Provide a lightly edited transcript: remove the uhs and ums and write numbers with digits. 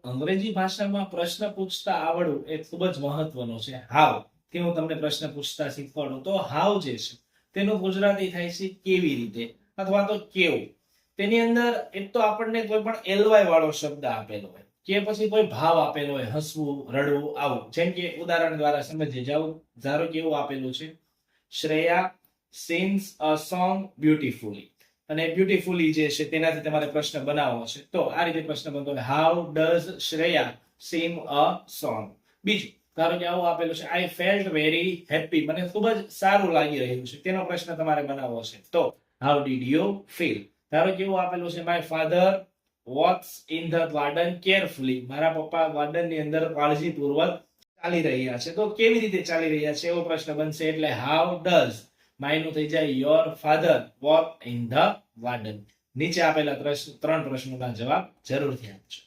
અંગ્રેજી ભાષામાં પ્રશ્ન પૂછતા આવડવું એ ખૂબ જ મહત્વનું છે. હાવ કે હું તમને પ્રશ્ન પૂછતા શીખવાડું તો હાવ જે છે તેનું ગુજરાતી થાય છે કેવી રીતે અથવા તો કેવું. તેની અંદર એક તો આપણને કોઈ પણ એલવાય વાળો શબ્દ આપેલો હોય કે પછી કોઈ ભાવ આપેલો હોય, હસવું, રડવું, આવું. જેમ કે ઉદાહરણ દ્વારા સમજીએ જાવ. ધારો કે એવું આપેલું છે, Shreya sings a song beautifully. અને બ્યુટીફુલી જે છે તેનાથી તમારે પ્રશ્ન બનાવવો છે. તો આ રીતે પ્રશ્ન બનતો હોય, how does Shreya sing a song. બીજું ધારો કે આવું આપેલું છે, આઈ ફેલ્ટ વેરી હેપી. મને ખૂબ જ સારું લાગી રહ્યું છે. તેનો પ્રશ્ન તમારે બનાવવો છે. તો હાઉ ડીડ યુ ફીલ. ધારો કે એવું આપેલું છે, my father walks in the garden carefully. મારા પપ્પા ગાર્ડન ની અંદર કાળજીપૂર્વક ચાલી રહ્યા છે. તો કેવી રીતે ચાલી રહ્યા છે એવો પ્રશ્ન બનશે. એટલે હાઉ ડઝ, માયનું થઈ જાય your father walk in the garden. નીચે આપેલા ત્રણ પ્રશ્નોના જવાબ જરૂરથી આપજો.